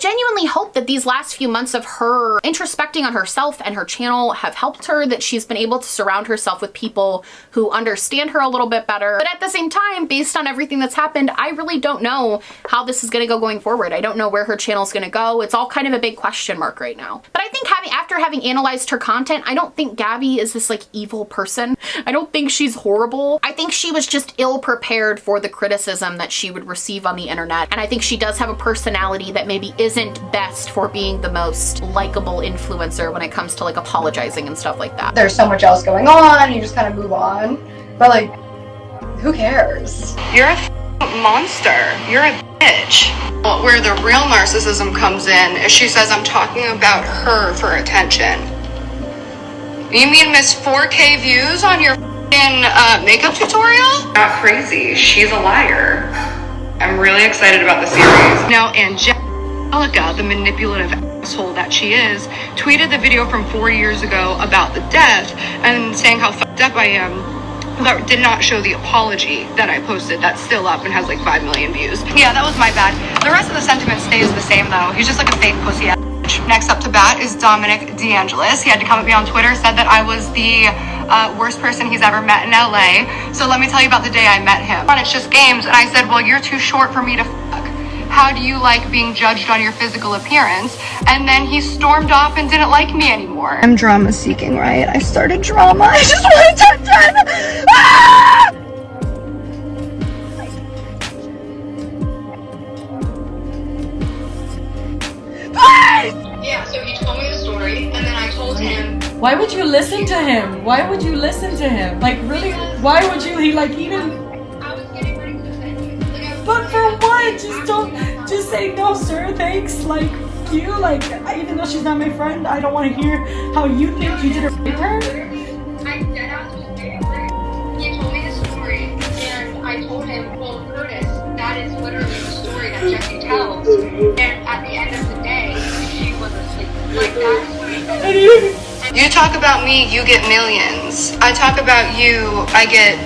genuinely hope that these last few months of her introspecting on herself and her channel have helped her, that she's been able to surround herself with people who understand her a little bit better. But at the same time, based on everything that's happened, I really don't know how this is gonna go going forward. I don't know where her channel's gonna go. It's all kind of a big question mark right now. But I think after having analyzed her content, I don't think Gabbie is this like evil person. I don't think she's horrible. I think she was just ill prepared for the criticism that she would receive on the internet. And I think she does have a personality that maybe isn't best for being the most likable influencer when it comes to like apologizing and stuff like that. There's so much else going on, you just kind of move on. But like, who cares? You're a monster. You're a bitch. Where the real narcissism comes in is she says I'm talking about her for attention. You mean Miss 4K views on your makeup tutorial? Not crazy. She's a liar. I'm really excited about the series. Now, Angelica, the manipulative asshole that she is, tweeted the video from 4 years ago about the death and saying how fucked up I am. That did not show the apology that I posted. That's still up and has like 5 million views. Yeah, that was my bad. The rest of the sentiment stays the same though. He's just like a fake pussy ass. Next up to bat is Dominic DeAngelis. He had to come at me on Twitter, said that I was the worst person he's ever met in LA. So let me tell you about the day I met him. It's just games, and I said, well, you're too short for me to fuck. How do you like being judged on your physical appearance? And then he stormed off and didn't like me anymore. I'm drama seeking, right? I started drama. I just want attention. Ah! Yeah, so he told me the story, and then I told him. Why would you listen to him? Why would you listen to him? Like, really? Why would you? He like even. I was getting ready to send you. But for what? Just don't. Just say no, sir. Thanks. Like you. Like even though she's not my friend, I don't want to hear how you think you did it with her. I dead ass was very rude. He told me the story, and I told him, well, Curtis, that is literally the story that Jessie tells. And at the end of the day, she was asleep. Like that. You talk about me, you get millions. I talk about you, I get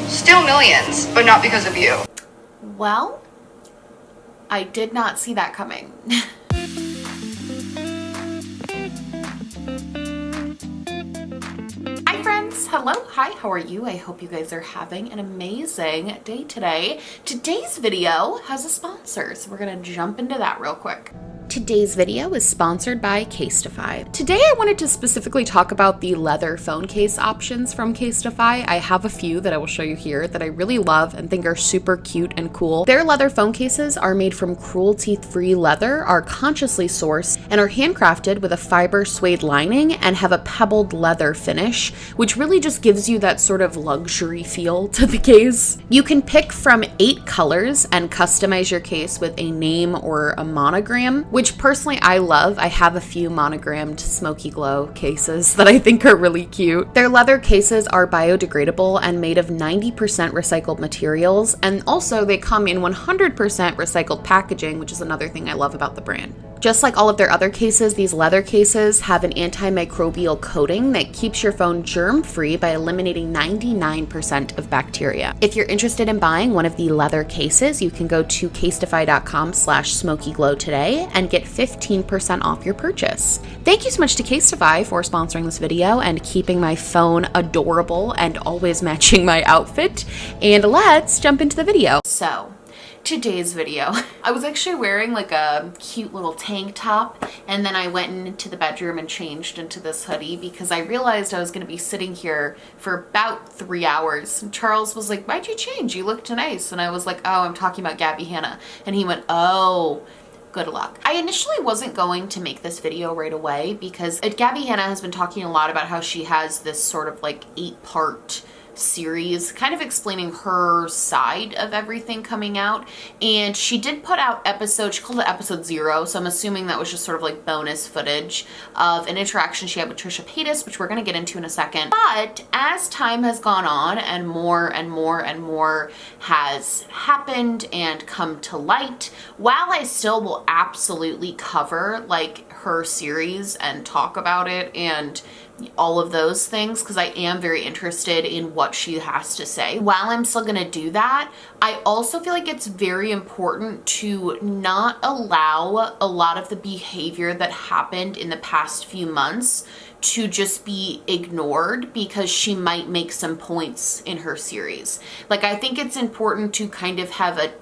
still millions, but not because of you. Well, I did not see that coming. Hi friends, hello, hi, how are you? I hope you guys are having an amazing day today. Today's video has a sponsor, so we're gonna jump into that real quick. Today's video is sponsored by Casetify. Today I wanted to specifically talk about the leather phone case options from Casetify. I have a few that I will show you here that I really love and think are super cute and cool. Their leather phone cases are made from cruelty-free leather, are consciously sourced, and are handcrafted with a fiber suede lining and have a pebbled leather finish, which really just gives you that sort of luxury feel to the case. You can pick from 8 colors and customize your case with a name or a monogram, which personally I love. I have a few monogrammed Smokey Glow cases that I think are really cute. Their leather cases are biodegradable and made of 90% recycled materials, and also they come in 100% recycled packaging, which is another thing I love about the brand. Just like all of their other cases, these leather cases have an antimicrobial coating that keeps your phone germ-free by eliminating 99% of bacteria. If you're interested in buying one of the leather cases, you can go to casetify.com/smokyglow today and get 15% off your purchase. Thank you so much to Casetify for sponsoring this video and keeping my phone adorable and always matching my outfit. And let's jump into the video. So, today's video. I was actually wearing like a cute little tank top, and then I went into the bedroom and changed into this hoodie because I realized I was going to be sitting here for about 3 hours. And Charles was like, why'd you change? You looked nice. And I was like, oh, I'm talking about Gabbie Hanna. And he went, oh, good luck. I initially wasn't going to make this video right away because Gabbie Hanna has been talking a lot about how she has this sort of like 8-part series kind of explaining her side of everything coming out, and she did put out she called it episode 0, so I'm assuming that was just sort of like bonus footage of an interaction she had with Trisha Paytas, which we're going to get into in a second. But as time has gone on and more and more and more has happened and come to light, while I still will absolutely cover like her series and talk about it and all of those things, because I am very interested in what she has to say. While I'm still gonna do that, I also feel like it's very important to not allow a lot of the behavior that happened in the past few months to just be ignored because she might make some points in her series. Like, I think it's important to kind of have a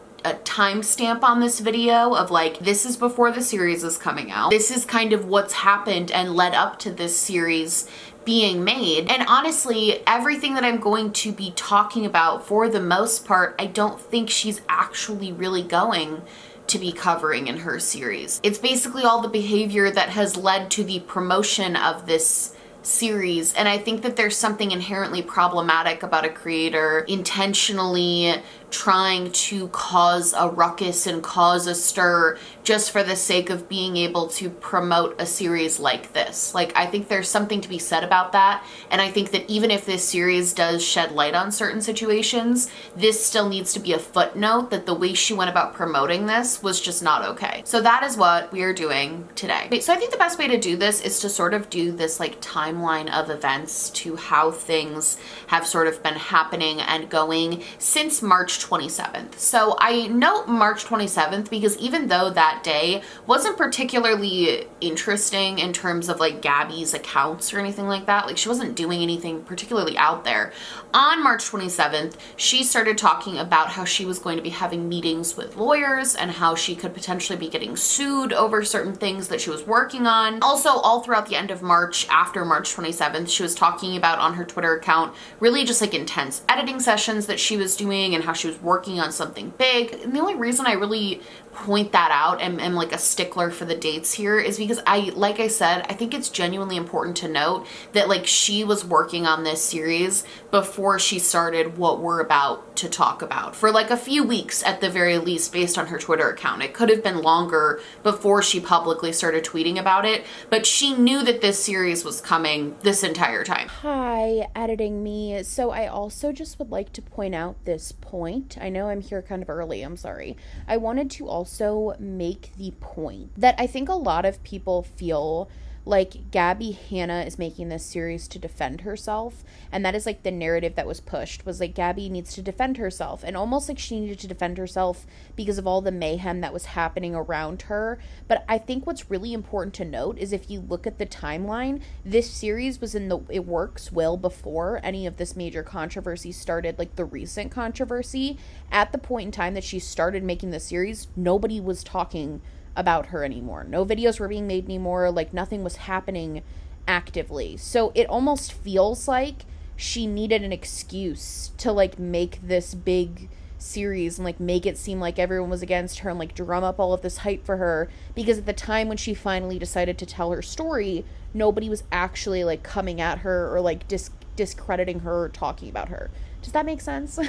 timestamp on this video of like, this is before the series is coming out. This is kind of what's happened and led up to this series being made. And honestly, everything that I'm going to be talking about, for the most part, I don't think she's actually really going to be covering in her series. It's basically all the behavior that has led to the promotion of this series, and I think that there's something inherently problematic about a creator intentionally trying to cause a ruckus and cause a stir just for the sake of being able to promote a series like this. Like, I think there's something to be said about that, and I think that even if this series does shed light on certain situations, this still needs to be a footnote that the way she went about promoting this was just not okay. So that is what we are doing today. So I think the best way to do this is to sort of do this like timeline of events to how things have sort of been happening and going since March 27th. So I note March 27th because even though that day wasn't particularly interesting in terms of like Gabbie's accounts or anything like that, like she wasn't doing anything particularly out there, on March 27th, she started talking about how she was going to be having meetings with lawyers and how she could potentially be getting sued over certain things that she was working on. Also, all throughout the end of March, after March 27th, she was talking about on her Twitter account really just like intense editing sessions that she was doing and how she was working on something big. And the only reason I really point that out and am like a stickler for the dates here is because like I said, I think it's genuinely important to note that like she was working on this series before she started what we're about to talk about, for like a few weeks at the very least, based on her Twitter account. It could have been longer before she publicly started tweeting about it, but she knew that this series was coming this entire time. Hi, editing me. So I also just would like to point out this point. I know I'm here kind of early, I'm sorry. I wanted to also make the point that I think a lot of people feel like Gabbie Hanna is making this series to defend herself, and that is like the narrative that was pushed, was like Gabbie needs to defend herself, and almost like she needed to defend herself because of all the mayhem that was happening around her. But I think what's really important to note is if you look at the timeline, this series was in the works well before any of this major controversy started, like the recent controversy. At the point in time that she started making the series, nobody was talking about her anymore. No videos were being made anymore. Like nothing was happening actively. So it almost feels like she needed an excuse to like make this big series and like make it seem like everyone was against her and like drum up all of this hype for her, because at the time when she finally decided to tell her story, nobody was actually like coming at her or like discrediting her or talking about her. Does that make sense?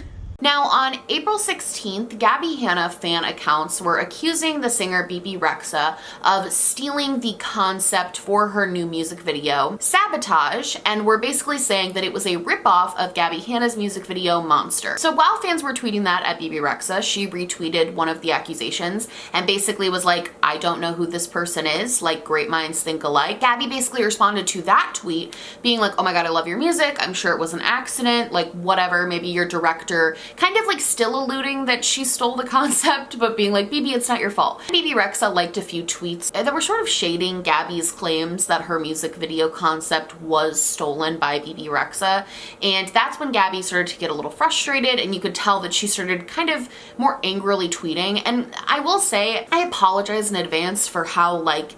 Now, on April 16th, Gabbie Hanna fan accounts were accusing the singer Bebe Rexha of stealing the concept for her new music video, Sabotage, and were basically saying that it was a ripoff of Gabbie Hanna's music video, Monster. So while fans were tweeting that at Bebe Rexha, she retweeted one of the accusations and basically was like, I don't know who this person is, like great minds think alike. Gabbie basically responded to that tweet being like, oh my god, I love your music, I'm sure it was an accident, like whatever, maybe your director, kind of like still alluding that she stole the concept, but being like, Bebe, it's not your fault. Bebe Rexha liked a few tweets that were sort of shading Gabbie's claims that her music video concept was stolen by Bebe Rexha, and that's when Gabbie started to get a little frustrated, and you could tell that she started kind of more angrily tweeting. And I will say, I apologize in advance for how like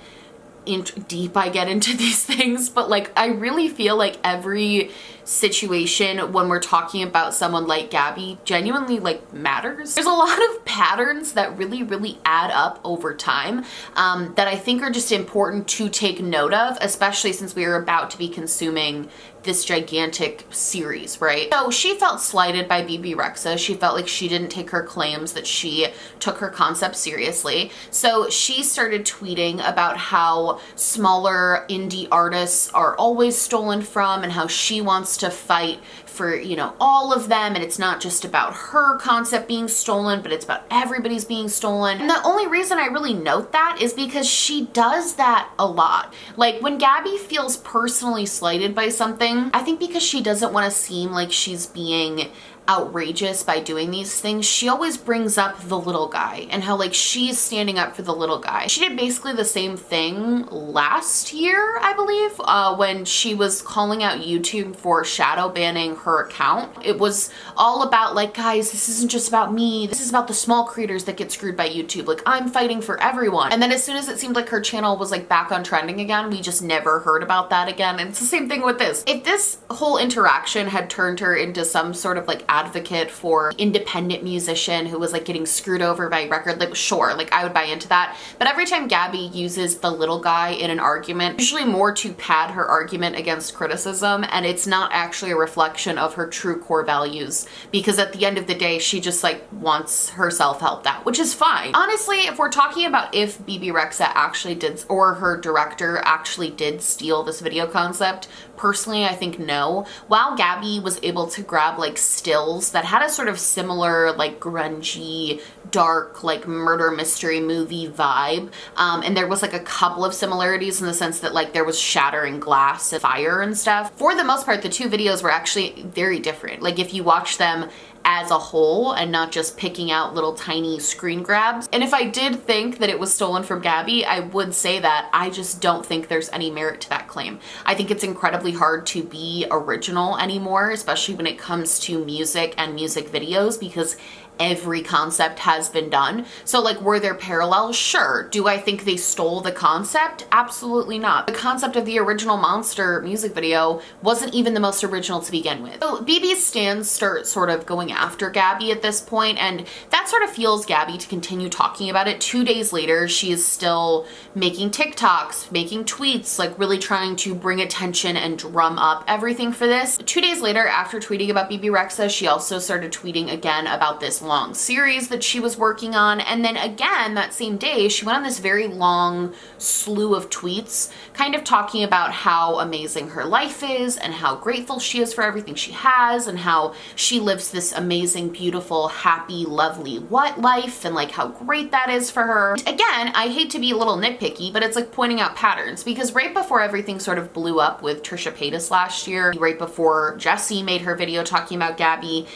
deep I get into these things, but like I really feel like every situation when we're talking about someone like Gabbie genuinely like matters. There's a lot of patterns that really add up over time that I think are just important to take note of, especially since we are about to be consuming this gigantic series, right? So she felt slighted by Bebe Rexha. She felt like she didn't take her claims that she took her concept seriously. So she started tweeting about how smaller indie artists are always stolen from and how she wants wants to fight for, you know, all of them, and it's not just about her concept being stolen, but it's about everybody's being stolen. And the only reason I really note that is because she does that a lot. Like when Gabbie feels personally slighted by something, I think because she doesn't want to seem like she's being outrageous by doing these things, she always brings up the little guy and how like she's standing up for the little guy. She did basically the same thing last year, I believe, when she was calling out YouTube for shadow banning her account. It was all about like, guys, this isn't just about me. This is about the small creators that get screwed by YouTube. Like, I'm fighting for everyone. And then as soon as it seemed like her channel was like back on trending again, we just never heard about that again. And it's the same thing with this. If this whole interaction had turned her into some sort of like advocate for independent musician who was like getting screwed over by record label, sure, like I would buy into that. But every time Gabbie uses the little guy in an argument, usually more to pad her argument against criticism, and it's not actually a reflection of her true core values, because at the end of the day, she just like wants herself helped out, which is fine. Honestly, if we're talking about if Bebe Rexha actually did, or her director actually did steal this video concept, personally, I think no. While Gabbie was able to grab like stills that had a sort of similar like grungy, dark, like murder mystery movie vibe, and there was like a couple of similarities in the sense that like there was shattering glass and fire and stuff. For the most part, the two videos were actually very different. Like if you watch them as a whole and not just picking out little tiny screen grabs. And if I did think that it was stolen from Gabbie, I would say that I just don't think there's any merit to that claim. I think it's incredibly hard to be original anymore, especially when it comes to music and music videos, because every concept has been done. So like, were there parallels? Sure. Do I think they stole the concept? Absolutely not. The concept of the original Monster music video wasn't even the most original to begin with. So Bebe's stands start sort of going after Gabbie at this point, and that sort of fuels Gabbie to continue talking about it. 2 days later, she is still making TikToks, making tweets, like really trying to bring attention and drum up everything for this. 2 days later, after tweeting about Bebe Rexha, she also started tweeting again about this long series that she was working on. And then again, that same day, she went on this very long slew of tweets, kind of talking about how amazing her life is and how grateful she is for everything she has and how she lives this amazing, beautiful, happy, lovely what life and like how great that is for her. Again, I hate to be a little nitpicky, but it's like pointing out patterns, because right before everything sort of blew up with Trisha Paytas last year, right before Jessie made her video talking about Gabbie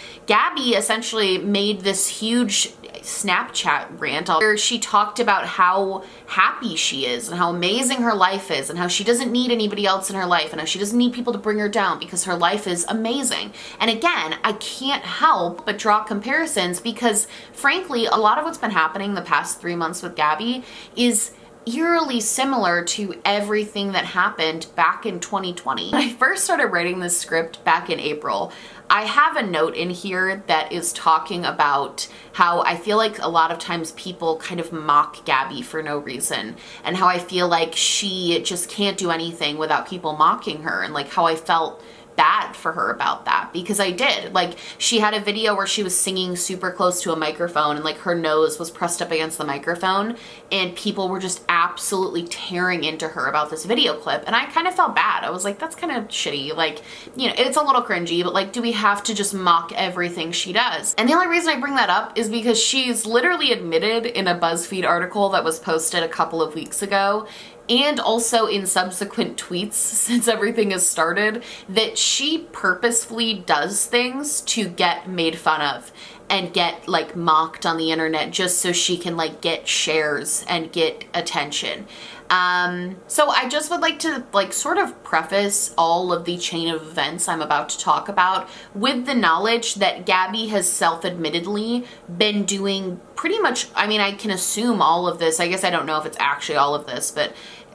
essentially made this huge Snapchat rant where she talked about how happy she is and how amazing her life is and how she doesn't need anybody else in her life and how she doesn't need people to bring her down because her life is amazing. And again, I can't help but draw comparisons, because frankly, a lot of what's been happening the past 3 months with Gabbie is eerily similar to everything that happened back in 2020. When I first started writing this script back in April, I have a note in here that is talking about how I feel like a lot of times people kind of mock Gabbie for no reason, and how I feel like she just can't do anything without people mocking her, and like how I felt bad for her about that, because I did. Like, she had a video where she was singing super close to a microphone and like her nose was pressed up against the microphone, and people were just absolutely tearing into her about this video clip, and I kind of felt bad. I was like, that's kind of shitty. Like, you know, it's a little cringy, but like, do we have to just mock everything she does? And the only reason I bring that up is because she's literally admitted in a Buzzfeed article that was posted a couple of weeks ago, and also in subsequent tweets since everything has started, that she purposefully does things to get made fun of and get like mocked on the internet just so she can like get shares and get attention. So I just would like to like sort of preface all of the chain of events I'm about to talk about with the knowledge that Gabbie has self-admittedly been doing pretty much, I mean, I can assume all of this. I guess I don't know if it's actually all of this, but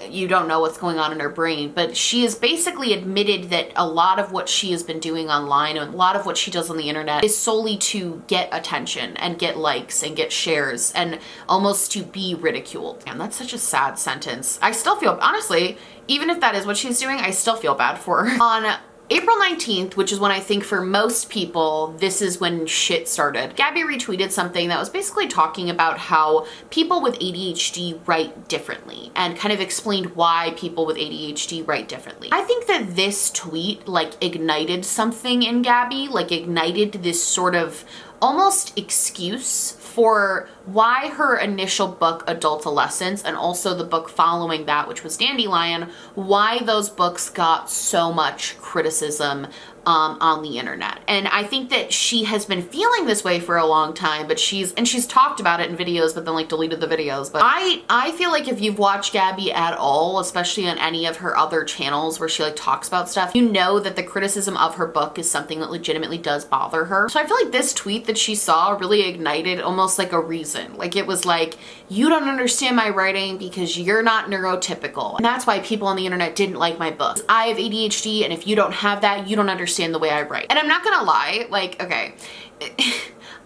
you don't know what's going on in her brain, but she has basically admitted that a lot of what she has been doing online and a lot of what she does on the internet is solely to get attention and get likes and get shares and almost to be ridiculed. And that's such a sad sentence. I still feel, honestly, even if that is what she's doing, I still feel bad for her. On April 19th, which is when I think for most people, this is when shit started. Gabbie retweeted something that was basically talking about how people with ADHD write differently and kind of explained why people with ADHD write differently. I think that this tweet like ignited something in Gabbie, like ignited this sort of almost excuse for why her initial book, Adultolescence, and also the book following that, which was Dandelion, why those books got so much criticism on the internet. And I think that she has been feeling this way for a long time, but she's talked about it in videos, but then like deleted the videos. But I feel like if you've watched Gabbie at all, especially on any of her other channels where she like talks about stuff, you know that the criticism of her book is something that legitimately does bother her. So I feel like this tweet that she saw really ignited almost like a reason. Like it was like, you don't understand my writing because you're not neurotypical. And that's why people on the internet didn't like my book. I have ADHD, and if you don't have that, you don't understand the way I write. And I'm not gonna lie, like, okay,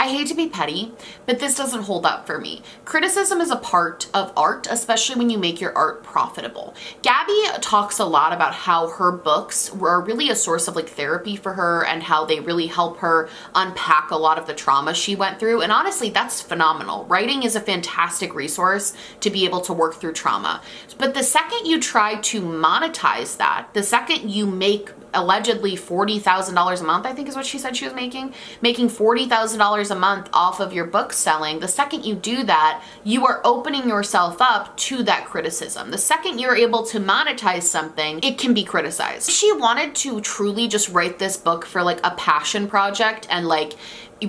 I hate to be petty, but this doesn't hold up for me. Criticism is a part of art, especially when you make your art profitable. Gabbie talks a lot about how her books were really a source of like therapy for her and how they really help her unpack a lot of the trauma she went through. And honestly, that's phenomenal. Writing is a fantastic resource to be able to work through trauma. But the second you try to monetize that, the second you make allegedly $40,000 a month, I think is what she said she was making $40,000 a month off of your book selling, the second you do that, you are opening yourself up to that criticism. The second you're able to monetize something, it can be criticized. If she wanted to truly just write this book for like a passion project and like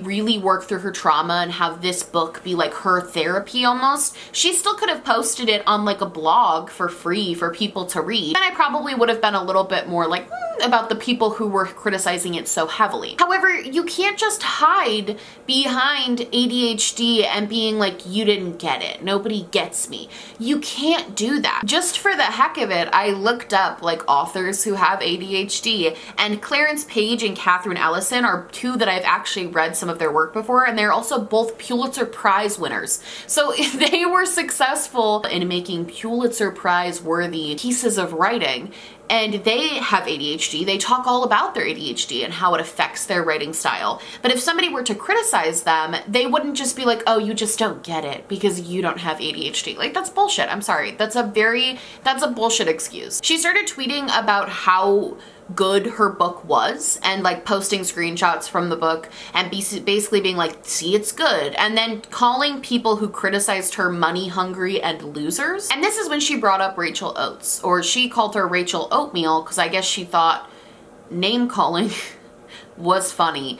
really work through her trauma and have this book be like her therapy almost, she still could have posted it on like a blog for free for people to read. And I probably would have been a little bit more like about the people who were criticizing it so heavily. However, you can't just hide behind ADHD and being like, you didn't get it, nobody gets me. You can't do that. Just for the heck of it, I looked up like authors who have ADHD, and Clarence Page and Catherine Ellison are two that I've actually read some of their work before, and they're also both Pulitzer Prize winners. So they were successful in making Pulitzer Prize worthy pieces of writing. And they have ADHD. They talk all about their ADHD and how it affects their writing style. But if somebody were to criticize them, they wouldn't just be like, oh, you just don't get it because you don't have ADHD. Like, that's bullshit. I'm sorry. That's a bullshit excuse. She started tweeting about how good her book was and like posting screenshots from the book and basically being like, see, it's good, and then calling people who criticized her money hungry and losers. And this is when she brought up Rachel Oats, or she called her Rachel Oatmeal because I guess she thought name calling was funny.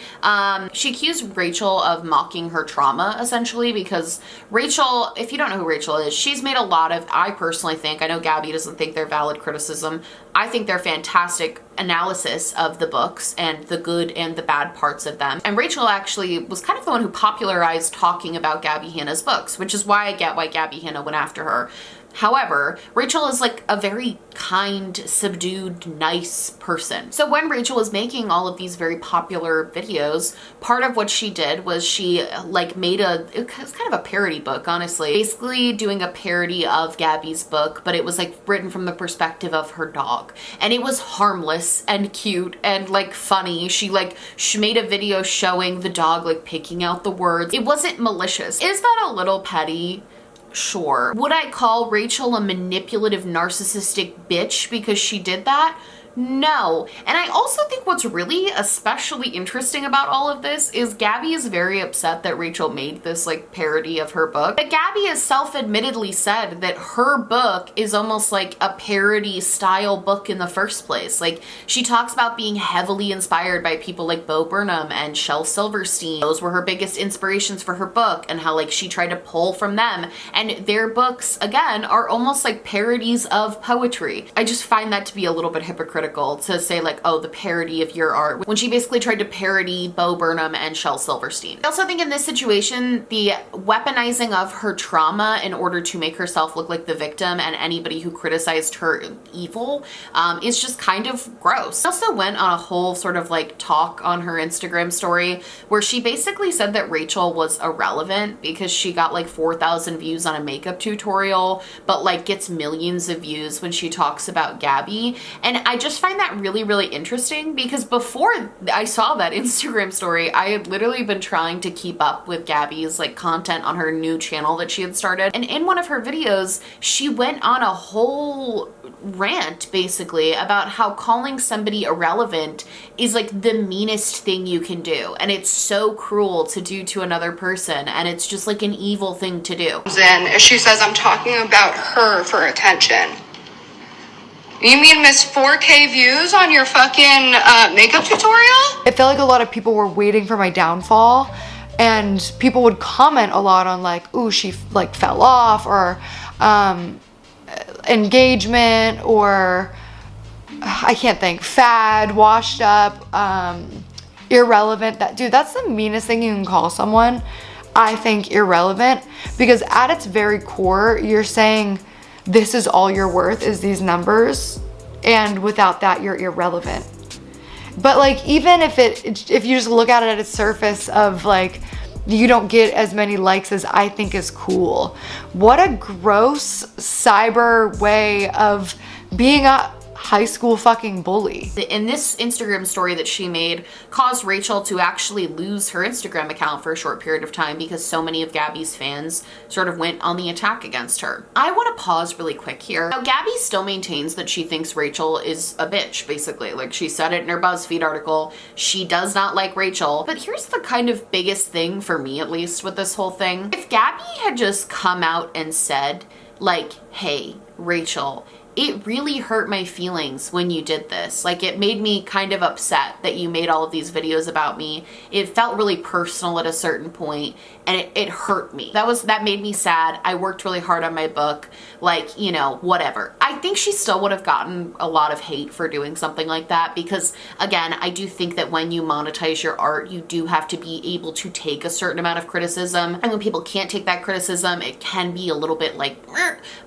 She accused Rachel of mocking her trauma, essentially, because Rachel, if you don't know who Rachel is, she's made a lot of, I personally think, I know Gabbie doesn't think they're valid criticism, I think they're fantastic analysis of the books and the good and the bad parts of them. And Rachel actually was kind of the one who popularized talking about Gabbie Hanna's books, which is why I get why Gabbie Hanna went after her. However, Rachel is like a very kind, subdued, nice person. So when Rachel was making all of these very popular videos, part of what she did was she like made it was kind of a parody book, honestly. Basically doing a parody of Gabbie's book, but it was like written from the perspective of her dog. And it was harmless and cute and like funny. She made a video showing the dog like picking out the words. It wasn't malicious. Is that a little petty? Sure. Would I call Rachel a manipulative, narcissistic bitch because she did that? No. And I also think what's really especially interesting about all of this is Gabbie is very upset that Rachel made this like parody of her book. But Gabbie has self-admittedly said that her book is almost like a parody style book in the first place. Like, she talks about being heavily inspired by people like Bo Burnham and Shel Silverstein. Those were her biggest inspirations for her book, and how like she tried to pull from them. And their books, again, are almost like parodies of poetry. I just find that to be a little bit hypocritical to say like, oh, the parody of your art, when she basically tried to parody Bo Burnham and Shel Silverstein. I also think in this situation, the weaponizing of her trauma in order to make herself look like the victim and anybody who criticized her evil is just kind of gross. She also went on a whole sort of like talk on her Instagram story where she basically said that Rachel was irrelevant because she got like 4,000 views on a makeup tutorial, but like gets millions of views when she talks about Gabbie. And I just just find that really, really interesting because before I saw that Instagram story, I had literally been trying to keep up with Gabbie's like content on her new channel that she had started. And in one of her videos, she went on a whole rant basically about how calling somebody irrelevant is like the meanest thing you can do. And it's so cruel to do to another person. And it's just like an evil thing to do. And she says I'm talking about her for attention. You mean miss 4K views on your fucking makeup tutorial? I feel like a lot of people were waiting for my downfall, and people would comment a lot on like, ooh, she like fell off, or engagement, or I can't think, fad, washed up, irrelevant. That's the meanest thing you can call someone. I think irrelevant, because at its very core, you're saying this is all you're worth is these numbers, and without that you're irrelevant. But like, even if you just look at it at its surface of like, you don't get as many likes as I think is cool. What a gross cyber way of being a high school fucking bully. In this Instagram story that she made caused Rachel to actually lose her Instagram account for a short period of time because so many of Gabbie's fans sort of went on the attack against her. I want to pause really quick here. Now, Gabbie still maintains that she thinks Rachel is a bitch, basically. Like, she said it in her Buzzfeed article. She does not like Rachel. But here's the kind of biggest thing for me, at least, with this whole thing. If Gabbie had just come out and said, like, hey, Rachel, it really hurt my feelings when you did this. Like, it made me kind of upset that you made all of these videos about me. It felt really personal at a certain point, and it hurt me. That made me sad. I worked really hard on my book, like, you know, whatever. I think she still would have gotten a lot of hate for doing something like that because, again, I do think that when you monetize your art, you do have to be able to take a certain amount of criticism. And when people can't take that criticism, it can be a little bit like,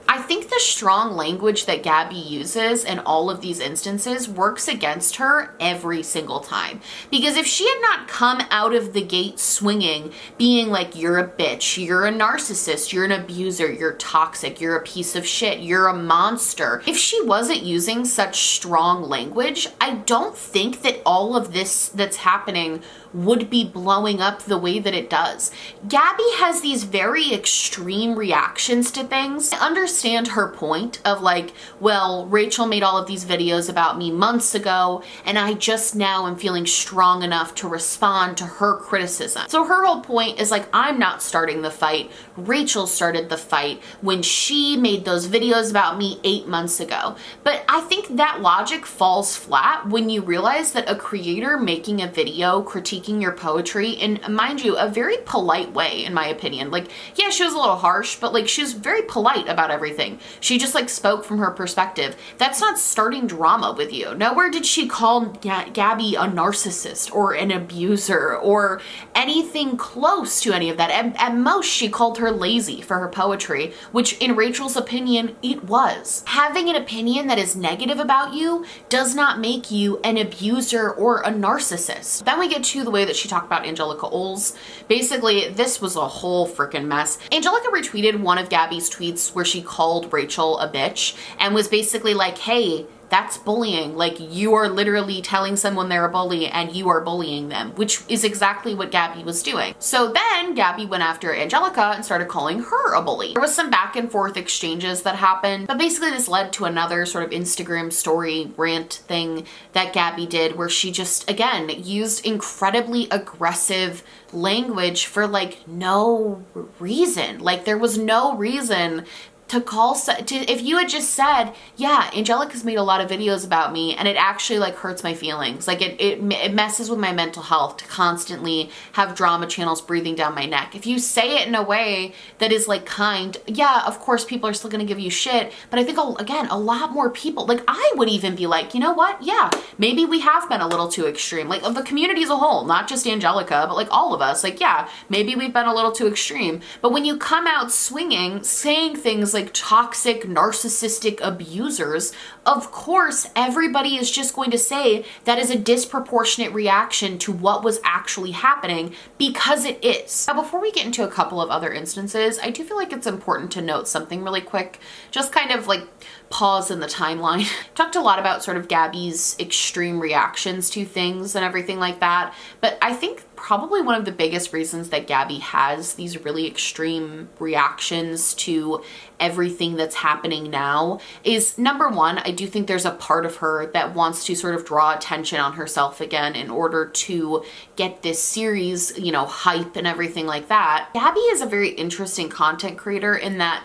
I think the strong language that Gabbie uses in all of these instances works against her every single time. Because if she had not come out of the gate swinging, being like, you're a bitch, you're a narcissist, you're an abuser, you're toxic, you're a piece of shit, you're a monster. If she wasn't using such strong language, I don't think that all of this that's happening would be blowing up the way that it does. Gabbie has these very extreme reactions to things. I understand her point of like, well, Rachel made all of these videos about me months ago, and I just now am feeling strong enough to respond to her criticism. So her whole point is like, I'm not starting the fight. Rachel started the fight when she made those videos about me 8 months ago. But I think that logic falls flat when you realize that a creator making a video critiquing your poetry in, mind you, a very polite way, in my opinion. Like, yeah, she was a little harsh, but like, she was very polite about everything. She just like spoke from her perspective. That's not starting drama with you. Nowhere did she call Gabbie a narcissist or an abuser or anything close to any of that. At most, she called her lazy for her poetry, which in Rachel's opinion, it was. Having an opinion that is negative about you does not make you an abuser or a narcissist. Then we get to the way that she talked about Angelica Oles. Basically, this was a whole freaking mess. Angelica retweeted one of Gabbie's tweets where she called Rachel a bitch and was basically like, hey, that's bullying. Like, you are literally telling someone they're a bully and you are bullying them, which is exactly what Gabbie was doing. So then Gabbie went after Angelica and started calling her a bully. There was some back and forth exchanges that happened, but basically this led to another sort of Instagram story rant thing that Gabbie did where she just, again, used incredibly aggressive language for like no reason. Like, there was no reason to call, if you had just said, yeah, Angelica's made a lot of videos about me and it actually like hurts my feelings. Like it messes with my mental health to constantly have drama channels breathing down my neck. If you say it in a way that is like kind, yeah, of course people are still gonna give you shit. But I think, again, a lot more people, like I would even be like, you know what? Yeah, maybe we have been a little too extreme. Like of the community as a whole, not just Angelica, but like all of us. Like, yeah, maybe we've been a little too extreme. But when you come out swinging, saying things these like toxic, narcissistic abusers, of course, everybody is just going to say that is a disproportionate reaction to what was actually happening, because it is. Now, before we get into a couple of other instances, I do feel like it's important to note something really quick, just kind of like pause in the timeline. Talked a lot about sort of Gabbie's extreme reactions to things and everything like that, but I think probably one of the biggest reasons that Gabbie has these really extreme reactions to everything that's happening now is, number one, I do think there's a part of her that wants to sort of draw attention on herself again in order to get this series, you know, hype and everything like that. Gabbie is a very interesting content creator in that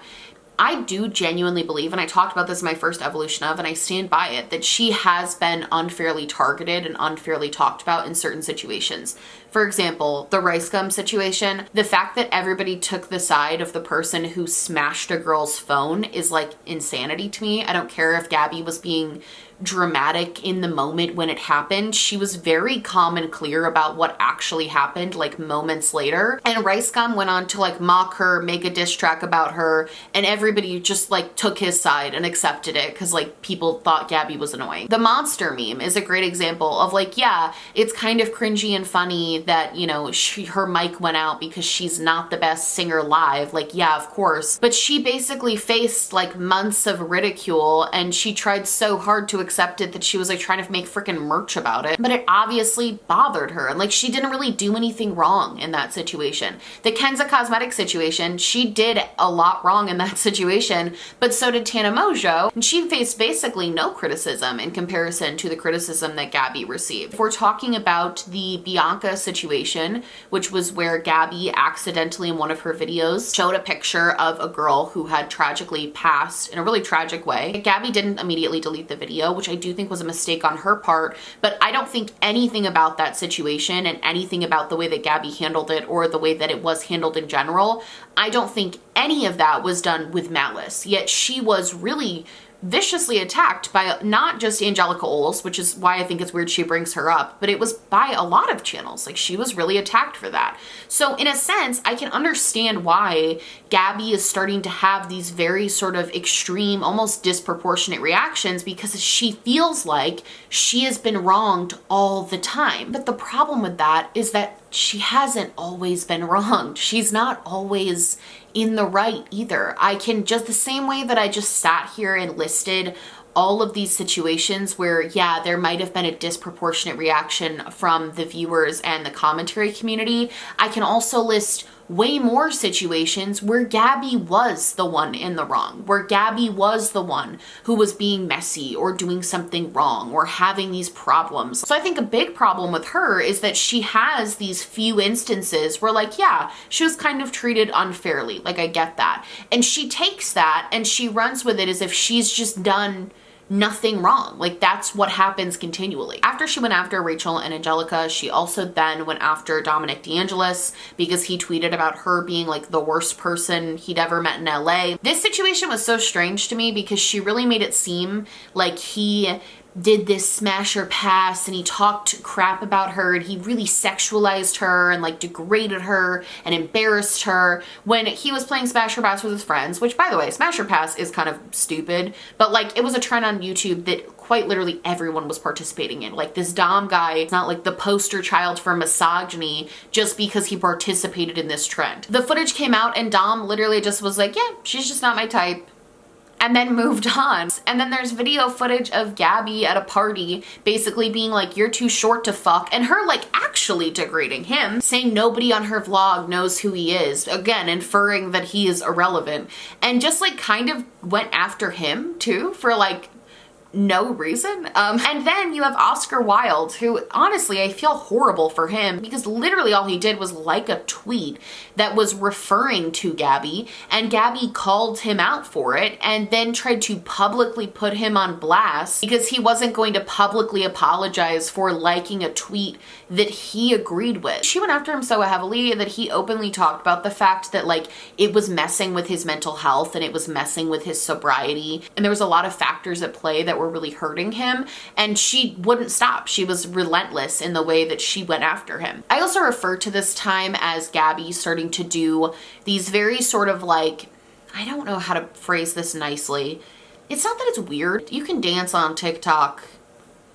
I do genuinely believe, and I talked about this in my first evolution of, and I stand by it, that she has been unfairly targeted and unfairly talked about in certain situations. For example, the rice gum situation, the fact that everybody took the side of the person who smashed a girl's phone is like insanity to me. I don't care if Gabbie was being dramatic in the moment when it happened. She was very calm and clear about what actually happened like moments later. And Rice Gum went on to like mock her, make a diss track about her, and everybody just like took his side and accepted it because like people thought Gabbie was annoying. The monster meme is a great example of like, yeah, it's kind of cringy and funny that, you know, her mic went out because she's not the best singer live. Like, yeah, of course. But she basically faced like months of ridicule, and she tried so hard to accept it that she was like trying to make freaking merch about it. But it obviously bothered her, and like she didn't really do anything wrong in that situation. The Kenza Cosmetics situation, she did a lot wrong in that situation, but so did Tana Mojo, and she faced basically no criticism in comparison to the criticism that Gabbie received. If we're talking about the Bianca situation, which was where Gabbie accidentally in one of her videos showed a picture of a girl who had tragically passed in a really tragic way. Gabbie didn't immediately delete the video, which I do think was a mistake on her part, but I don't think anything about that situation and anything about the way that Gabbie handled it or the way that it was handled in general, I don't think any of that was done with malice. Yet she was really viciously attacked by not just Angelica Oles, which is why I think it's weird she brings her up, but it was by a lot of channels. Like, she was really attacked for that. So in a sense, I can understand why Gabbie is starting to have these very sort of extreme, almost disproportionate reactions, because she feels like she has been wronged all the time. But the problem with that is that she hasn't always been wronged. She's not always in the right either. I can just, the same way that I just sat here and listed all of these situations where, yeah, there might have been a disproportionate reaction from the viewers and the commentary community, I can also list way more situations where Gabbie was the one in the wrong, where Gabbie was the one who was being messy or doing something wrong or having these problems. So I think a big problem with her is that she has these few instances where, like, yeah, she was kind of treated unfairly. Like, I get that. And she takes that and she runs with it as if she's just done nothing wrong. Like, that's what happens continually. After she went after Rachel and Angelica, she also then went after Dominic DeAngelis because he tweeted about her being like the worst person he'd ever met in LA. This situation was so strange to me because she really made it seem like he did this smash or pass and he talked crap about her and he really sexualized her and like degraded her and embarrassed her when he was playing smash or pass with his friends, which, by the way, smash or pass is kind of stupid, but like it was a trend on YouTube that quite literally everyone was participating in. Like, this Dom guy is not like the poster child for misogyny just because he participated in this trend. The footage came out and Dom literally just was like, yeah, she's just not my type, and then moved on. And then there's video footage of Gabbie at a party basically being like, you're too short to fuck, and her like actually degrading him, saying nobody on her vlog knows who he is, again inferring that he is irrelevant, and just like kind of went after him too for like no reason. And then you have Oscar Wilde, who honestly I feel horrible for him because literally all he did was like a tweet that was referring to Gabbie, and Gabbie called him out for it and then tried to publicly put him on blast because he wasn't going to publicly apologize for liking a tweet that he agreed with. She went after him so heavily that he openly talked about the fact that like it was messing with his mental health and it was messing with his sobriety, and there was a lot of factors at play that were really hurting him, and she wouldn't stop. She was relentless in the way that she went after him. I also refer to this time as Gabbie starting to do these very sort of like I don't know how to phrase this nicely. It's not that it's weird. You can dance on TikTok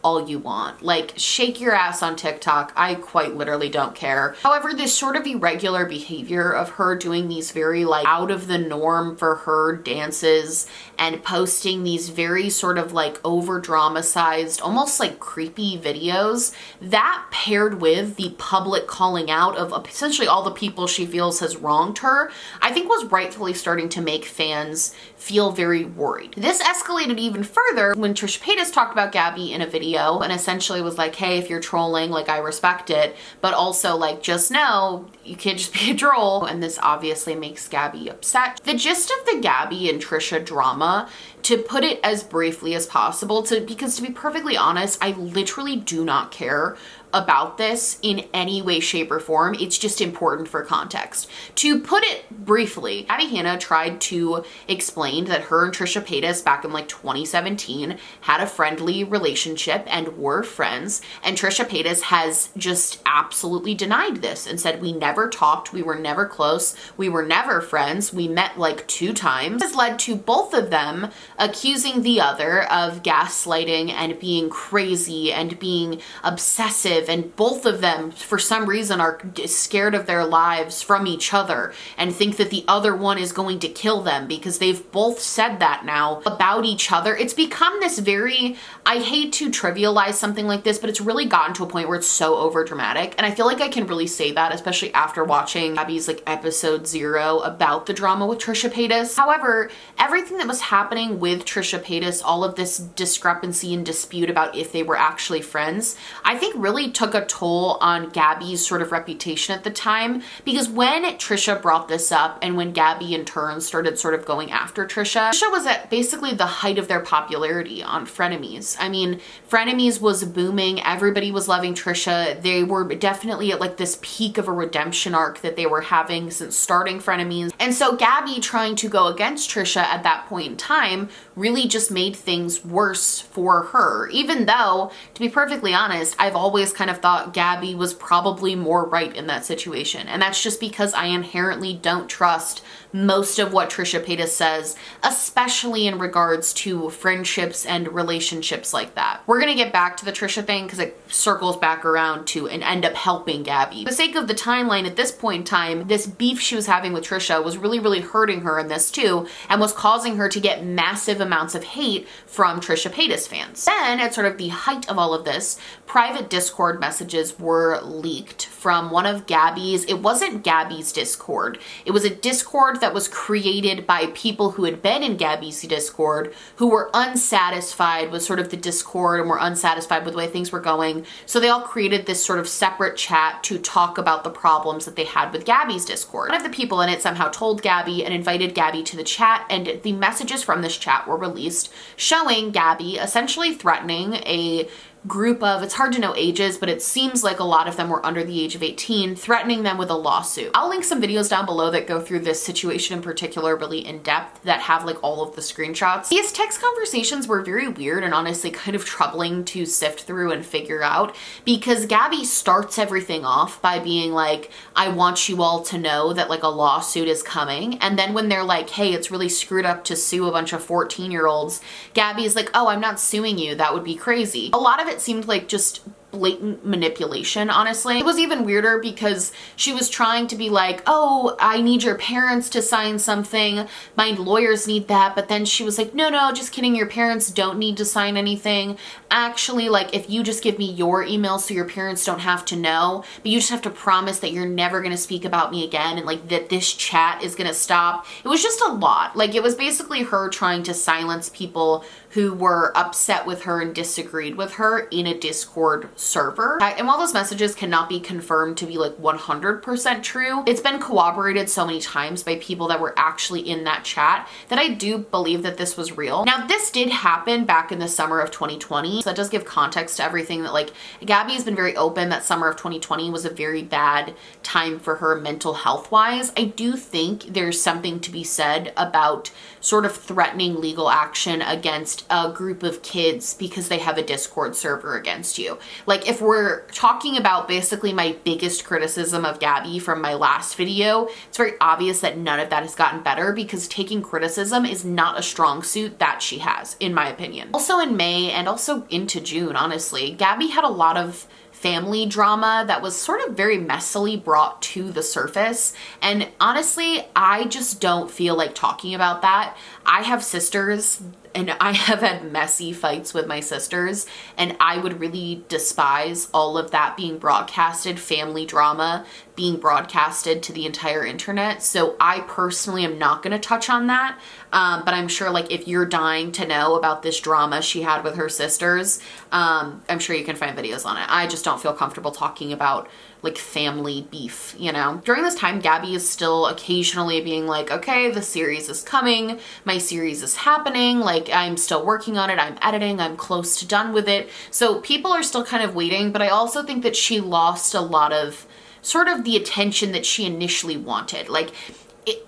all you want. Like, shake your ass on TikTok. I quite literally don't care. However, this sort of irregular behavior of her doing these very like out of the norm for her dances and posting these very sort of like over dramatized, almost like creepy videos, that paired with the public calling out of essentially all the people she feels has wronged her, I think was rightfully starting to make fans feel very worried. This escalated even further when Trisha Paytas talked about Gabbie in a video and essentially was like, hey, if you're trolling, like, I respect it, but also like, just know you can't just be a troll. And this obviously makes Gabbie upset. The gist of the Gabbie and Trisha drama, to put it as briefly as possible, because to be perfectly honest, I literally do not care about this in any way, shape, or form. It's just important for context. To put it briefly, Gabbie Hanna tried to explain that her and Trisha Paytas back in like 2017 had a friendly relationship and were friends, and Trisha Paytas has just absolutely denied this and said, we never talked, we were never close, we were never friends, we met like 2 times. This has led to both of them accusing the other of gaslighting and being crazy and being obsessive, and both of them for some reason are scared of their lives from each other and think that the other one is going to kill them because they've both said that now about each other. It's become this very, I hate to trivialize something like this, but it's really gotten to a point where it's so over dramatic, and I feel like I can really say that especially after watching Gabbie's like episode 0 about the drama with Trisha Paytas. However, everything that was happening with Trisha Paytas, all of this discrepancy and dispute about if they were actually friends, I think really took a toll on Gabbie's sort of reputation at the time, because when Trisha brought this up and when Gabbie in turn started sort of going after Trisha was at basically the height of their popularity on Frenemies. I mean, Frenemies was booming, everybody was loving Trisha, they were definitely at like this peak of a redemption arc that they were having since starting Frenemies, and so Gabbie trying to go against Trisha at that point in time really just made things worse for her, even though, to be perfectly honest, I've always kind of thought Gabbie was probably more right in that situation, and that's just because I inherently don't trust most of what Trisha Paytas says, especially in regards to friendships and relationships like that. We're gonna get back to the Trisha thing because it circles back around to and end up helping Gabbie. For the sake of the timeline at this point in time, this beef she was having with Trisha was really hurting her in this too, and was causing her to get massive amounts of hate from Trisha Paytas fans. Then, at sort of the height of all of this, private Discord messages were leaked from one of Gabbie's, it wasn't Gabbie's Discord, it was a Discord that was created by people who had been in Gabbie's Discord who were unsatisfied with sort of the Discord and were unsatisfied with the way things were going. So they all created this sort of separate chat to talk about the problems that they had with Gabbie's Discord. One of the people in it somehow told Gabbie and invited Gabbie to the chat, and the messages from this chat were released showing Gabbie essentially threatening a group of, it's hard to know ages, but it seems like a lot of them were under the age of 18, threatening them with a lawsuit. I'll link some videos down below that go through this situation in particular really in depth, that have like all of the screenshots. These text conversations were very weird and honestly kind of troubling to sift through and figure out, because Gabbie starts everything off by being like, I want you all to know that like a lawsuit is coming, and then when they're like, hey, it's really screwed up to sue a bunch of 14-year-olds, Gabbie's like, oh, I'm not suing you, that would be crazy. A lot of it seemed like just blatant manipulation, honestly. It was even weirder because she was trying to be like, oh, I need your parents to sign something, my lawyers need that, but then she was like, no, just kidding, your parents don't need to sign anything. Actually, like, if you just give me your email so your parents don't have to know, but you just have to promise that you're never gonna speak about me again, and like that this chat is gonna stop. It was just a lot. Like, it was basically her trying to silence people who were upset with her and disagreed with her in a Discord server. And while those messages cannot be confirmed to be like 100% true, it's been corroborated so many times by people that were actually in that chat that I do believe that this was real. Now, this did happen back in the summer of 2020, so that does give context to everything, that like Gabbie's been very open that summer of 2020 was a very bad time for her mental health wise. I do think there's something to be said about sort of threatening legal action against a group of kids because they have a Discord server against you. Like, Like, if we're talking about basically my biggest criticism of Gabbie from my last video, it's very obvious that none of that has gotten better, because taking criticism is not a strong suit that she has, in my opinion. Also in May and also into June, honestly, Gabbie had a lot of family drama that was sort of very messily brought to the surface. And honestly, I just don't feel like talking about that. I have sisters and I have had messy fights with my sisters, and I would really despise all of that being broadcasted, family drama being broadcasted to the entire internet. So I personally am not gonna touch on that. But I'm sure, like, if you're dying to know about this drama she had with her sisters, I'm sure you can find videos on it. I just don't feel comfortable talking about like family beef, you know? During this time, Gabbie is still occasionally being like, okay, the series is coming, my series is happening, like I'm still working on it, I'm editing, I'm close to done with it. So people are still kind of waiting, but I also think that she lost a lot of sort of the attention that she initially wanted. Like,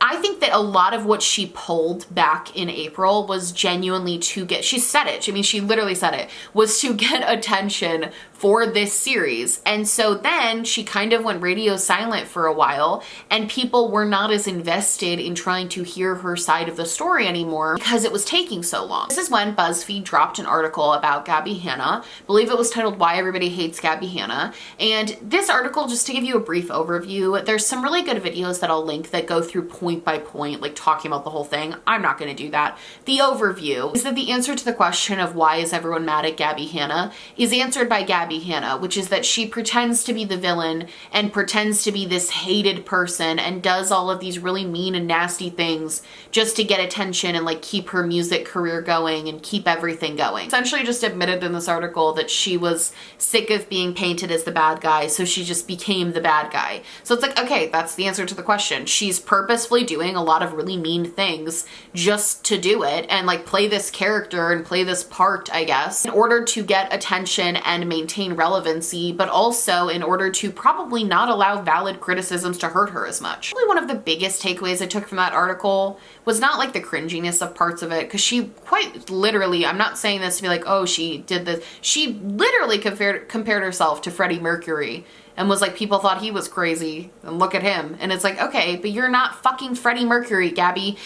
I think that a lot of what she pulled back in April was genuinely to get, she said it, I mean, she literally said it, was to get attention for this series. And so then she kind of went radio silent for a while, and people were not as invested in trying to hear her side of the story anymore because it was taking so long. This is when BuzzFeed dropped an article about Gabbie Hanna. I believe it was titled Why Everybody Hates Gabbie Hanna. And this article, just to give you a brief overview, there's some really good videos that I'll link that go through point by point, like talking about the whole thing. I'm not going to do that. The overview is that the answer to the question of why is everyone mad at Gabbie Hanna is answered by Gabbie Hanna, which is that she pretends to be the villain and pretends to be this hated person and does all of these really mean and nasty things just to get attention and like keep her music career going and keep everything going. Essentially just admitted in this article that she was sick of being painted as the bad guy, so she just became the bad guy. So it's like, okay, that's the answer to the question. She's purposefully doing a lot of really mean things just to do it and like play this character and play this part, I guess, in order to get attention and maintain relevancy, but also in order to probably not allow valid criticisms to hurt her as much. Probably one of the biggest takeaways I took from that article was not like the cringiness of parts of it, because she quite literally, I'm not saying this to be like, oh, she did this, she literally compared herself to Freddie Mercury and was like, people thought he was crazy and look at him. And it's like, okay, but you're not fucking Freddie Mercury, Gabbie.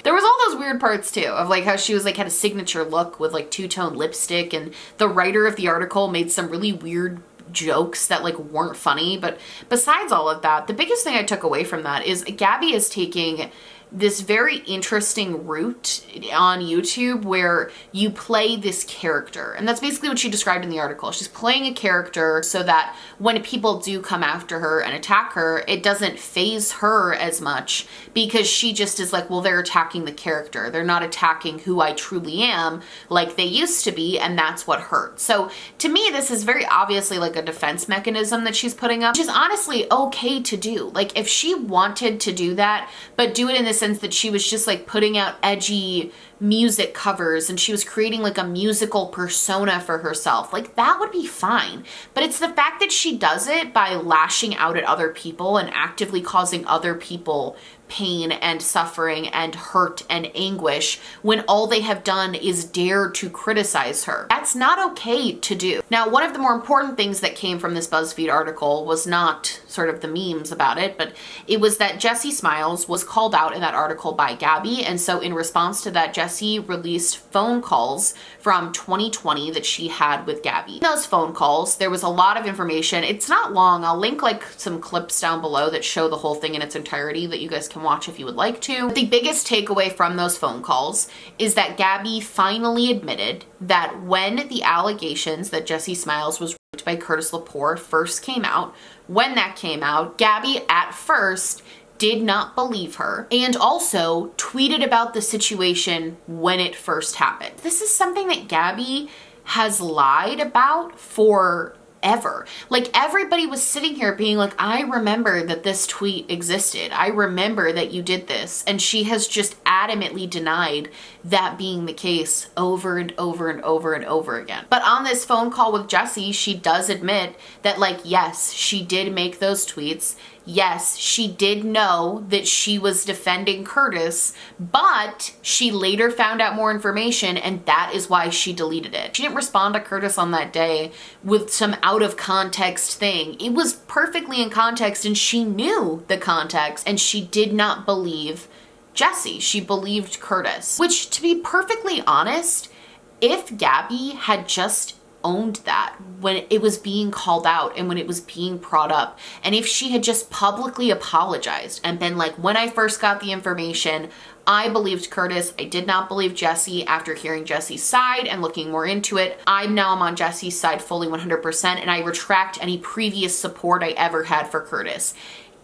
There was all those weird parts too of like how she was like had a signature look with like two-tone lipstick, and the writer of the article made some really weird jokes that like weren't funny. But besides all of that, the biggest thing I took away from that is Gabbie is taking this very interesting route on YouTube where you play this character. And that's basically what she described in the article. She's playing a character so that when people do come after her and attack her, it doesn't faze her as much, because she just is like, well, they're attacking the character. They're not attacking who I truly am like they used to be, and that's what hurts. So to me, this is very obviously like a defense mechanism that she's putting up, which is honestly okay to do. Like, if she wanted to do that, but do it in the sense that she was just like putting out edgy music covers and she was creating like a musical persona for herself, like that would be fine. But it's the fact that she does it by lashing out at other people and actively causing other people pain and suffering and hurt and anguish when all they have done is dare to criticize her. That's not okay to do. Now, one of the more important things that came from this BuzzFeed article was not sort of the memes about it, but it was that Jessie Smiles was called out in that article by Gabbie. And so in response to that, Jessie released phone calls from 2020 that she had with Gabbie. In those phone calls, there was a lot of information. It's not long. I'll link like some clips down below that show the whole thing in its entirety that you guys can watch if you would like to. The biggest takeaway from those phone calls is that Gabbie finally admitted that when the allegations that Jessie Smiles was raped by Curtis Lepore first came out, when that came out, Gabbie at first did not believe her and also tweeted about the situation when it first happened. This is something that Gabbie has lied about forever. Like, everybody was sitting here being like, I remember that this tweet existed. I remember that you did this. And she has just adamantly denied that being the case over and over and over and over again. But on this phone call with Jessie, she does admit that, like, yes, she did make those tweets. yes, she did know that she was defending Curtis, but she later found out more information, and that is why she deleted it. She didn't respond to Curtis on that day with some out of context thing. It was perfectly in context, and she knew the context, and she did not believe Jessie. She believed Curtis, which, to be perfectly honest, if Gabbie had just owned that when it was being called out and when it was being brought up, and if she had just publicly apologized and been like, when I first got the information, I believed Curtis, I did not believe Jessie. After hearing Jessie's side and looking more into it, I'm on Jessie's side fully 100%, and I retract any previous support I ever had for Curtis.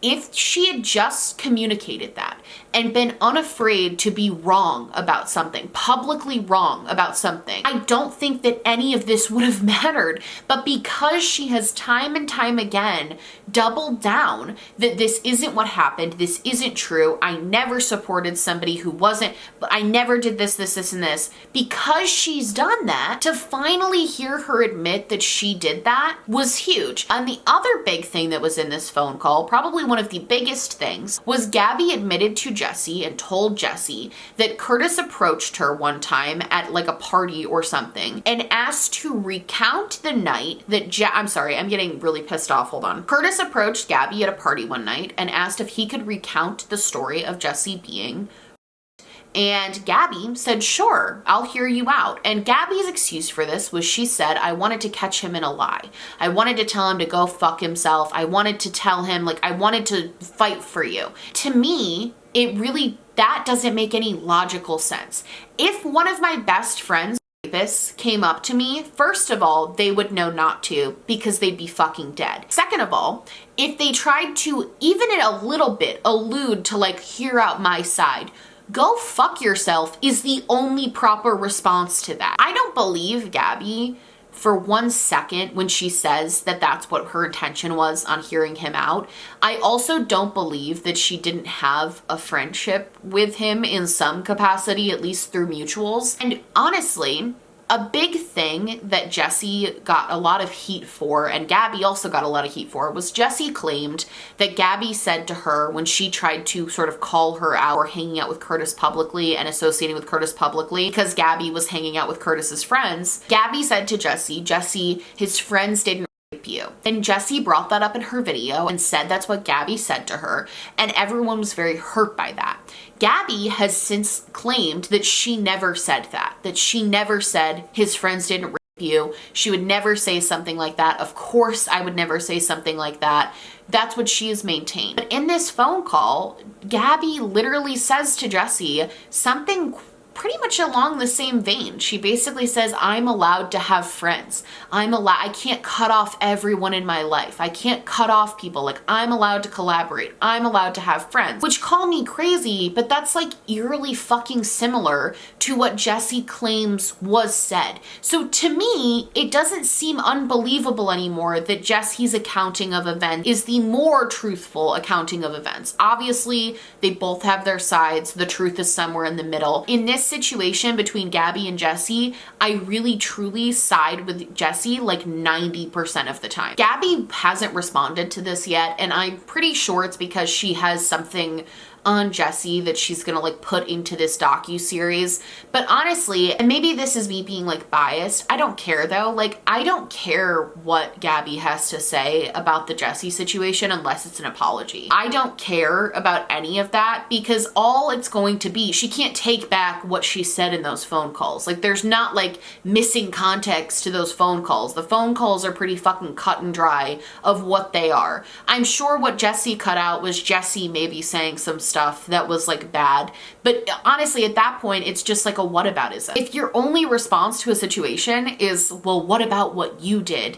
If she had just communicated that and been unafraid to be wrong about something, publicly wrong about something, I don't think that any of this would have mattered. But because she has time and time again doubled down that this isn't what happened, this isn't true, I never supported somebody who wasn't, but I never did this, and this, because she's done that, to finally hear her admit that she did that was huge. And the other big thing that was in this phone call, probably one of the biggest things, was Gabbie admitted to Jessie and told Jessie that Curtis approached her one time at like a party or something and asked to recount the night that I'm sorry, I'm getting really pissed off, hold on. Curtis approached Gabbie at a party one night and asked if he could recount the story of Jessie being, and Gabbie said, sure, I'll hear you out. And Gabbie's excuse for this was, she said, I wanted to catch him in a lie. I wanted to tell him to go fuck himself. I wanted to tell him, like, I wanted to fight for you. To me, that doesn't make any logical sense. If one of my best friends rapists came up to me, first of all, they would know not to because they'd be fucking dead. Second of all, if they tried to even in a little bit allude to like hear out my side, go fuck yourself is the only proper response to that. I don't believe Gabbie for 1 second when she says that that's what her intention was on hearing him out. I also don't believe that she didn't have a friendship with him in some capacity, at least through mutuals. And honestly, a big thing that Jessie got a lot of heat for, and Gabbie also got a lot of heat for, was Jessie claimed that Gabbie said to her when she tried to sort of call her out or hanging out with Curtis publicly and associating with Curtis publicly because Gabbie was hanging out with Curtis's friends. Gabbie said to Jessie, his friends didn't rape you. And Jessie brought that up in her video and said that's what Gabbie said to her, and everyone was very hurt by that. Gabbie has since claimed that she never said that she never said his friends didn't rape you. She would never say something like that. Of course I would never say something like that. That's what she has maintained. But in this phone call, Gabbie literally says to Jessie something pretty much along the same vein. She basically says, I'm allowed to have friends. I can't cut off everyone in my life. I can't cut off people. Like, I'm allowed to collaborate. I'm allowed to have friends, which call me crazy, but that's like eerily fucking similar to what Jessie claims was said. So to me, it doesn't seem unbelievable anymore that Jessie's accounting of events is the more truthful accounting of events. Obviously, they both have their sides. The truth is somewhere in the middle. In this situation between Gabbie and Jessie, I really truly side with Jessie like 90% of the time. Gabbie hasn't responded to this yet, and I'm pretty sure it's because she has something on Jessie that she's gonna like put into this docu-series. But honestly, and maybe this is me being like biased, I don't care though. Like, I don't care what Gabbie has to say about the Jessie situation unless it's an apology. I don't care about any of that because all it's going to be, she can't take back what she said in those phone calls. Like, there's not like missing context to those phone calls. The phone calls are pretty fucking cut and dry of what they are. I'm sure what Jessie cut out was Jessie maybe saying some stuff that was like bad, but honestly at that point it's just like a whataboutism. If your only response to a situation is, well, what about what you did,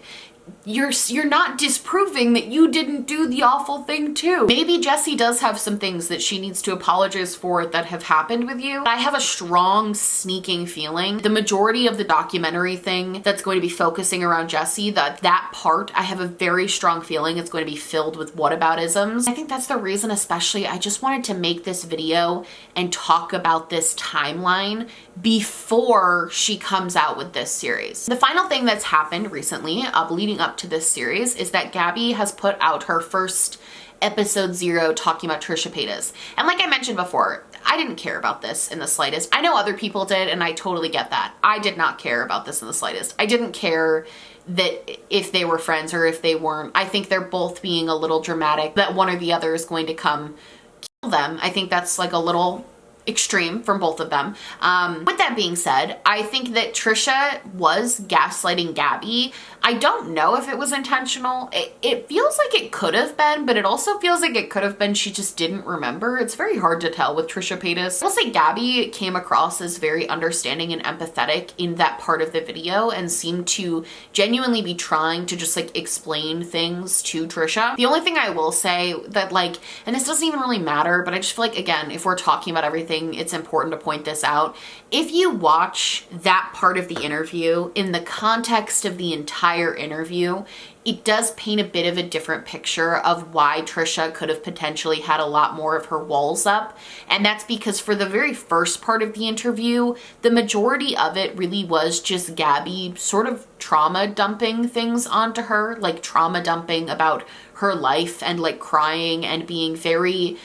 you're not disproving that you didn't do the awful thing too. Maybe Jessie does have some things that she needs to apologize for that have happened with you. I have a strong sneaking feeling the majority of the documentary thing that's going to be focusing around Jessie, that part, I have a very strong feeling it's going to be filled with whataboutisms. I think that's the reason especially I just wanted to make this video and talk about this timeline before she comes out with this series. The final thing that's happened recently leading up to this series is that Gabbie has put out her first episode 0 talking about Trisha Paytas. And like I mentioned before, I didn't care about this in the slightest. I know other people did, and I totally get that. I did not care about this in the slightest. I didn't care that if they were friends or if they weren't. I think they're both being a little dramatic, that one or the other is going to come kill them. I think that's like a little extreme from both of them. With that being said, I think that Trisha was gaslighting Gabbie. I don't know if it was intentional. It feels like it could have been, but it also feels like it could have been she just didn't remember. It's very hard to tell with Trisha Paytas. I'll say Gabbie came across as very understanding and empathetic in that part of the video and seemed to genuinely be trying to just like explain things to Trisha. The only thing I will say that like, and this doesn't even really matter, but I just feel like, again, if we're talking about everything, it's important to point this out. If you watch that part of the interview in the context of the entire interview, it does paint a bit of a different picture of why Trisha could have potentially had a lot more of her walls up. And that's because for the very first part of the interview, the majority of it really was just Gabbie sort of trauma dumping things onto her, like trauma dumping about her life and like crying and being very,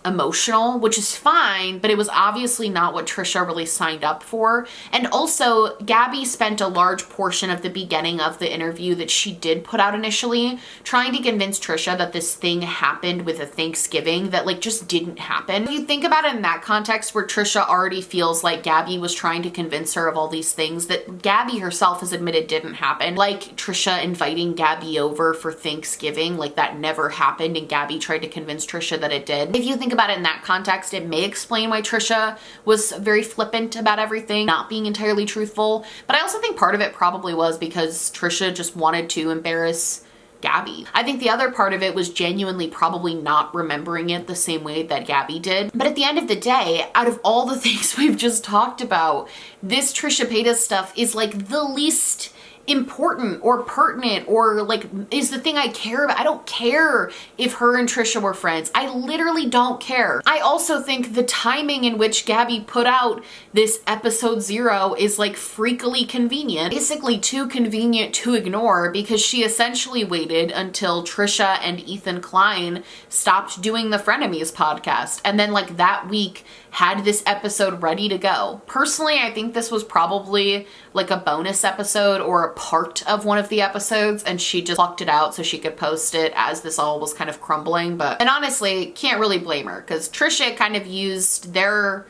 emotional, which is fine, but it was obviously not what Trisha really signed up for. And also, Gabbie spent a large portion of the beginning of the interview that she did put out initially trying to convince Trisha that this thing happened with a Thanksgiving that like just didn't happen. If you think about it in that context where Trisha already feels like Gabbie was trying to convince her of all these things that Gabbie herself has admitted didn't happen, like Trisha inviting Gabbie over for Thanksgiving, like that never happened and Gabbie tried to convince Trisha that it did. If you think about it in that context, it may explain why Trisha was very flippant about everything, not being entirely truthful. But I also think part of it probably was because Trisha just wanted to embarrass Gabbie. I think the other part of it was genuinely probably not remembering it the same way that Gabbie did. But at the end of the day, out of all the things we've just talked about, this Trisha Paytas stuff is like the least important or pertinent or like is the thing I care about. I don't care if her and Trisha were friends. I literally don't care. I also think the timing in which Gabbie put out this episode 0 is like freakily convenient. Basically too convenient to ignore because she essentially waited until Trisha and Ethan Klein stopped doing the Frenemies podcast and then like that week had this episode ready to go. Personally, I think this was probably like a bonus episode or a part of one of the episodes and she just plucked it out so she could post it as this all was kind of crumbling. And honestly, can't really blame her because Trisha kind of used their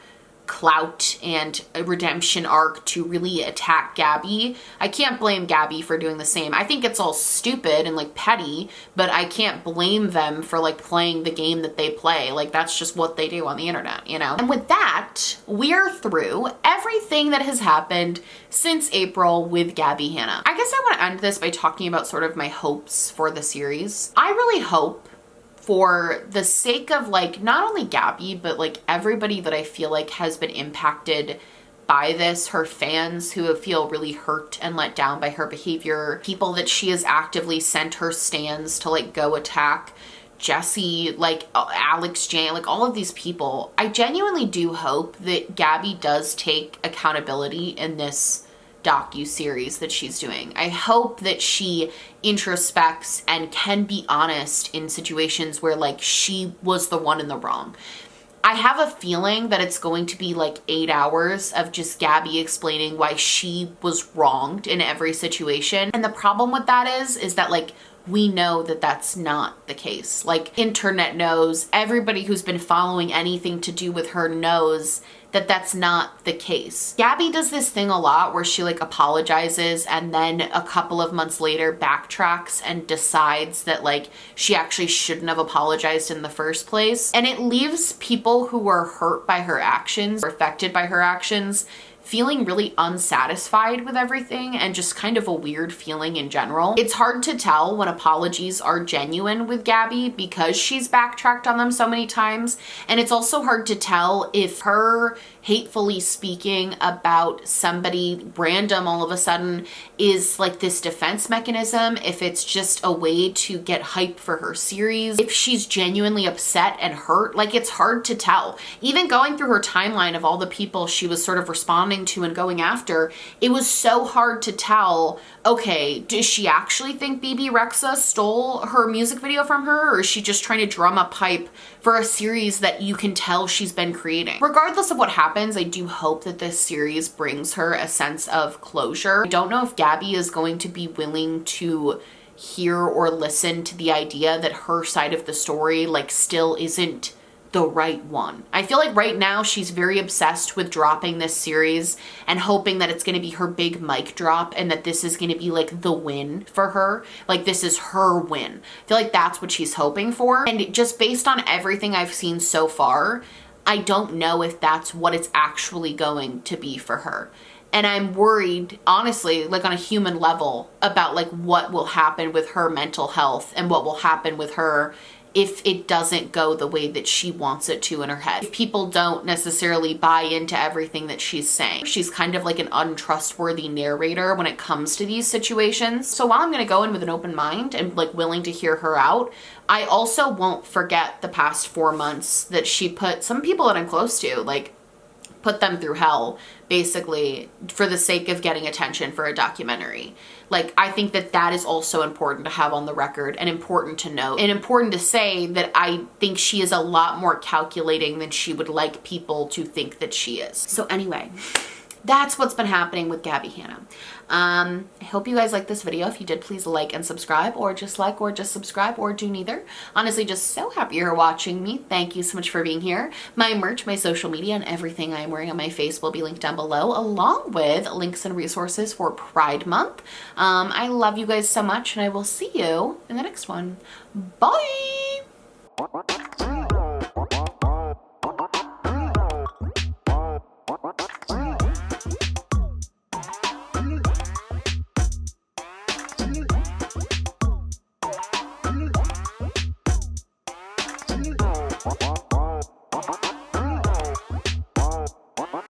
clout and a redemption arc to really attack Gabbie. I can't blame Gabbie for doing the same. I think it's all stupid and like petty, but I can't blame them for like playing the game that they play. Like that's just what they do on the internet, you know? And with that, we're through everything that has happened since April with Gabbie Hanna. I guess I want to end this by talking about sort of my hopes for the series. I really hope, for the sake of like not only Gabbie, but like everybody that I feel like has been impacted by this, her fans who feel really hurt and let down by her behavior, people that she has actively sent her stans to like go attack, Jessie, like Alex Jane, like all of these people. I genuinely do hope that Gabbie does take accountability in this docu-series that she's doing. I hope that she introspects and can be honest in situations where like she was the one in the wrong. I have a feeling that it's going to be like 8 hours of just Gabbie explaining why she was wronged in every situation. And the problem with that is that like we know that that's not the case. Like internet knows, everybody who's been following anything to do with her knows that that's not the case. Gabbie does this thing a lot where she like apologizes and then a couple of months later backtracks and decides that like she actually shouldn't have apologized in the first place. And it leaves people who are hurt by her actions or affected by her actions feeling really unsatisfied with everything and just kind of a weird feeling in general. It's hard to tell when apologies are genuine with Gabbie because she's backtracked on them so many times. And it's also hard to tell if her hatefully speaking about somebody random all of a sudden is like this defense mechanism, if it's just a way to get hype for her series, if she's genuinely upset and hurt. Like it's hard to tell. Even going through her timeline of all the people she was sort of responding responding to and going after, it was so hard to tell, okay, does she actually think Bebe Rexha stole her music video from her, or is she just trying to drum up hype for a series that you can tell she's been creating? Regardless of what happens, I do hope that this series brings her a sense of closure. I don't know if Gabbie is going to be willing to hear or listen to the idea that her side of the story like still isn't the right one. I feel like right now she's very obsessed with dropping this series and hoping that it's going to be her big mic drop and that this is going to be like the win for her. Like this is her win. I feel like that's what she's hoping for. And just based on everything I've seen so far, I don't know if that's what it's actually going to be for her. And I'm worried, honestly, like on a human level, about like what will happen with her mental health and what will happen with her if it doesn't go the way that she wants it to in her head. If people don't necessarily buy into everything that she's saying. She's kind of like an untrustworthy narrator when it comes to these situations. So while I'm gonna go in with an open mind and like willing to hear her out, I also won't forget the past 4 months that she put some people that I'm close to, like put them through hell, basically, for the sake of getting attention for a documentary. Like, I think that that is also important to have on the record and important to note and important to say that I think she is a lot more calculating than she would like people to think that she is. So anyway, that's what's been happening with Gabbie Hanna. I hope you guys like this video. If you did, please like and subscribe, or just like, or just subscribe, or do neither. Honestly, just so happy you're watching me. Thank you so much for being here. My merch, my social media, and everything I'm wearing on my face will be linked down below, along with links and resources for Pride Month. I love you guys so much, and I will see you in the next one. Bye!